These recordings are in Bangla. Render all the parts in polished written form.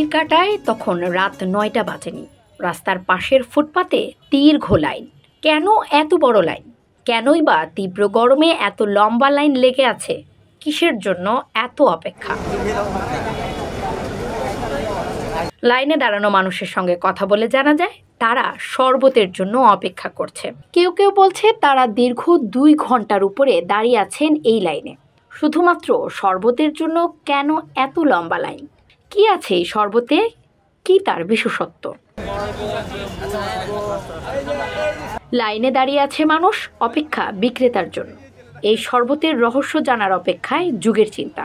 ঘড়ির কাঁটায় তখন রাত ৯টা বাজেনি। রাস্তার পাশের ফুটপাতে দীর্ঘ লাইন। কেন এত বড় লাইন? কেনই বা তীব্র গরমে এত লম্বা লাইন লেগে আছে? কিসের জন্য এত অপেক্ষা? লাইনে দাঁড়ানো মানুষের সঙ্গে কথা বলে জানা যায়, তারা শরবতের জন্য অপেক্ষা করছে। কেউ কেউ বলছে তারা দীর্ঘ ২ ঘন্টার উপরে দাঁড়িয়ে আছেন এই লাইনে, শুধুমাত্র শরবতের জন্য। কেন এত লম্বা লাইন? কি আছে এই শরবতে? কি তার বিশেষত্ব? লাইনে দাঁড়িয়ে আছে মানুষ, অপেক্ষা বিক্রেতার জন্য। এই শরবতের রহস্য জানার অপেক্ষায় যুগের চিন্তা।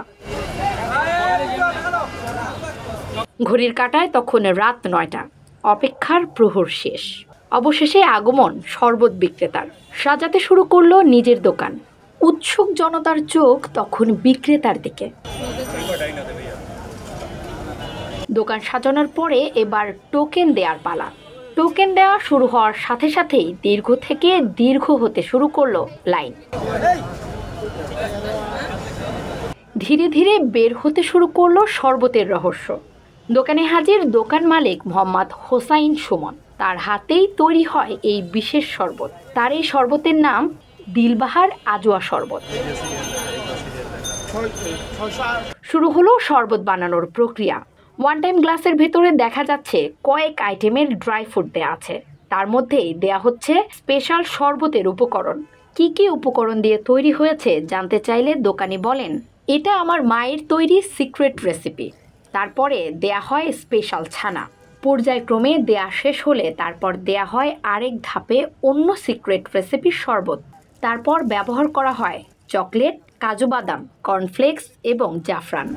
ঘড়ির কাঁটায় তখন রাত ৯টা। অপেক্ষার প্রহর শেষ। অবশেষে আগমন শরবত বিক্রেতার। সাজাতে শুরু করলো নিজের দোকান। উৎসুক জনতার চোখ তখন বিক্রেতার দিকে। দোকান সাজানোর পরে এবার টোকেন দেওয়ার পালা। টোকেন দেওয়া শুরু হওয়ার সাথে সাথেই দীর্ঘ থেকে দীর্ঘ হতে শুরু করলো লাইন। ধীরে ধীরে বের হতে শুরু করলো শরবতের রহস্য। দোকানে হাজির দোকান মালিক মোহাম্মদ হোসাইন সুমন। তার হাতেই তৈরি হয় এই বিশেষ শরবত। তার এই শরবতের নাম দিলবাহার আজওয়া শরবত। শুরু হলো শরবত বানানোর প্রক্রিয়া। ওয়ান টাইম গ্লাসের ভেতরে দেখা যাচ্ছে কয়েক আইটেমের ড্রাই ফ্রুট দেয়া আছে। তার মধ্যেই দেয়া হচ্ছে স্পেশাল শরবতের উপকরণ। কি কি উপকরণ দিয়ে তৈরি হয়েছে জানতে চাইলে দোকানি বলেন, এটা আমার মায়ের তৈরি সিক্রেট রেসিপি। তারপরে দেয়া হয় স্পেশাল ছানা। পর্যায়ক্রমে দেয়া শেষ হলে তারপর দেয়া হয় আরেক ধাপে অন্য সিক্রেট রেসিপির শরবত। তারপর ব্যবহার করা হয় চকলেট, কাজু বাদাম, কর্নফ্লেক্স এবং জাফরান।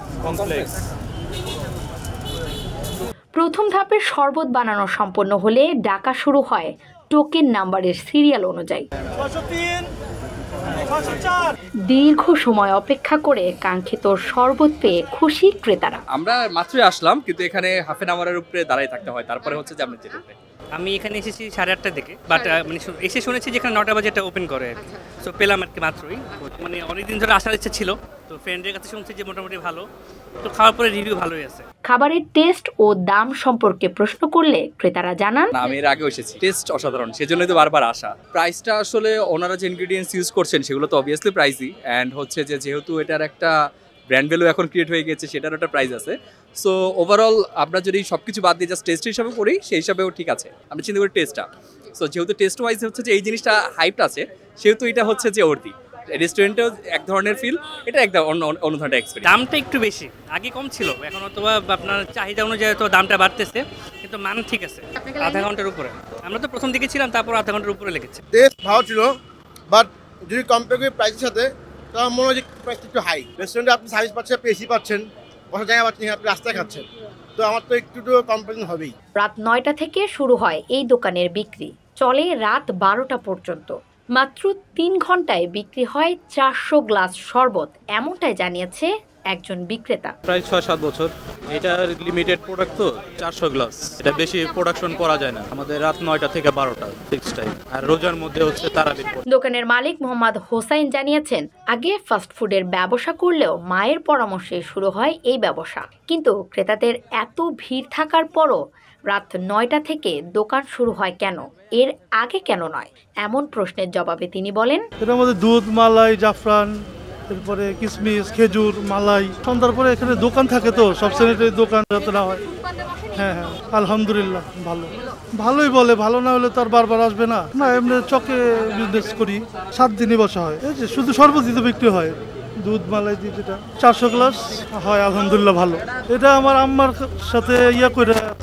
প্রথম ধাপের শরবত বানানো সম্পন্ন হলে ডাকা শুরু হয় টোকেন নাম্বারের সিরিয়াল অনুযায়ী। দীর্ঘ সময় অপেক্ষা করে কাঙ্ক্ষিত শরবত পেয়ে খুশি ক্রেতারা। আমরা মাত্রই আসলাম, কিন্তু এখানে হাফ এন আওয়ারের উপরে দাঁড়াই থাকতে হয়, তারপরে হচ্ছে যে আমরা যেতে পারি। আমি এখানে এসেছি 8:30টার দিকে, বাট মানে এসে শুনেছি যেখানে 9টা বাজে এটা ওপেন করে, সো পেলাম আর কি মাত্রই। মানে অনেকদিন ধরে আসার ইচ্ছা ছিল, তো ফ্রেন্ডের কাছে শুনছি যে মোটামুটি ভালো, তো খাওয়ার পরে রিভিউ ভালোই আছে। খাবারের টেস্ট ও দাম সম্পর্কে প্রশ্ন করলে ক্রেতারা জানান, আমি এর আগে এসেছি, টেস্ট অসাধারণ, সেজন্যই তো বারবার আসা। প্রাইসটা আসলে ওনারা যে ইনগ্রেডিয়েন্টস ইউজ করছেন সেগুলো তো অবভিয়াসলি প্রাইসই, অ্যান্ড হচ্ছে যে যেহেতু এটার একটা ব্র্যান্ড ভ্যালু এখন ক্রিয়েট হয়ে গেছে, সেটার একটা প্রাইস আছে। সো ওভারঅল আমরা যদি সব কিছু বাদ দিয়ে জাস্ট টেস্ট হিসাবে করি, সেই হিসাবেও ঠিক আছে। আমরা চিন্তা করি টেস্টটা। সো যেহেতু টেস্ট ওয়াইজ হচ্ছে যে এই জিনিসটা হাইপটা আছে, সেহেতু এটা হচ্ছে যে ওর্দি। রেস্টুরেন্টেও এক ধরনের ফিল, এটা একদম অন্য ধরনের এক্সপেরিয়েন্স। দামটা একটু বেশি, আগে কম ছিল, এখন অথবা আপনার চাহিদা অনুযায়ী তো দামটা বাড়তেছে, কিন্তু মান ঠিক আছে। আধা ঘন্টার উপরে আমরা তো প্রথম দিকে ছিলাম, তারপর আধা ঘন্টার উপরে লেগেছে। টেস্ট ভালো ছিল, বাট যদি কম্পেয়ার করি প্রাইসের সাথে, তাহলে মনে হয় যে প্রাইসটা একটু হাই। রেস্টুরেন্টে আপনি সার্ভিস পাচ্ছেন, আপনি এসি পাচ্ছেন, বসার জায়গা পাচ্ছেন, আপনি রাস্তায় খাচ্ছেন, তো আমার তো একটু কম্পারিজন হবেই। রাত ৯টা থেকে শুরু হয় এই দোকানের বিক্রি, চলে রাত 12টা পর্যন্ত। মাত্র ৩ ঘন্টায় বিক্রি হয় 400 গ্লাস শরবত, এমনটাই জানিয়েছে একজন বিক্রেতা। প্রায় ৬-৭ বছর, এটা লিমিটেড প্রোডাক্ট, তো 400 গ্লাস, এটা বেশি প্রোডাকশন করা যায় না। আমাদের রাত ৯টা থেকে 12টা ফিক্স টাইম, আর রোজার মধ্যে হচ্ছে তারাবির পর। দোকানের মালিক মোহাম্মদ হোসাইন জানিয়েছেন, আগে ফাস্টফুডের ব্যবসা করলেও মায়ের পরামর্শে শুরু হয় এই ব্যবসা। কিন্তু ক্রেতাদের এত ভিড় থাকার পরও রাত ৯টা থেকে দোকান শুরু হয় কেন, এর আগে কেন নয়? এমন প্রশ্নের জবাবে তিনি বলেন, এটার মধ্যে দুধ, মালাই, জাফরান, এরপরে কিশমিশ, খেজুর, মালাই, সন্ধ্যার পরে এখানে দোকান থাকে, তো সব শ্রেণীর দোকান যাতে না হয়। হ্যাঁ, আলহামদুলিল্লাহ ভালোই বলে, ভালো না হলে তো আর বারবার আসবে না। এমনি চকে বিজনেস করি, 7 দিনই বসা হয়। এই যে শুধু শরবতই তো বিক্রি হয়, দুধ মালাই দিয়ে, যেটা 400 গ্লাস হয়, আলহামদুলিল্লাহ ভালো। এটা আমার আম্মার সাথে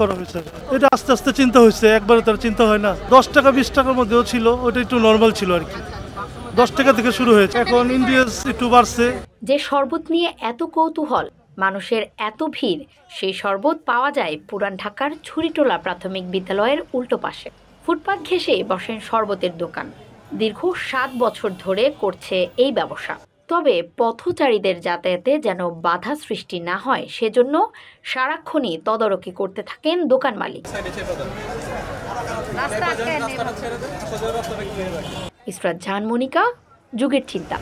করা হয়েছে। এটা আস্তে আস্তে চিন্তা হয়েছে, একবারে তার চিন্তা হয় না। 10 টাকা 20 টাকার মধ্যেও ছিল, ওটা একটু নর্মাল ছিল আর কি। 10 টাকা থেকে শুরু হয়েছে, এখন ইন্ডিয়াস একটু বাড়ছে। যে শরবত নিয়ে এত কৌতূহল, মানুষের এত ভিড়, সেই শরবত পাওয়া যায় পুরান ঢাকার ছুরিটোলা প্রাথমিক বিদ্যালয়ের উল্টো পাশে। ফুটপাত ঘেঁষে বসেন শরবতের দোকান। দীর্ঘ 7 বছর ধরে করছে এই ব্যবসা। তবে পথচারীদের যাতায়াতে যেন বাধা সৃষ্টি না হয়, সেজন্য সারাক্ষণই তদারকি করতে থাকেন দোকান মালিক। ইসরাত জাহান মনিকা, যুগের চিন্তা।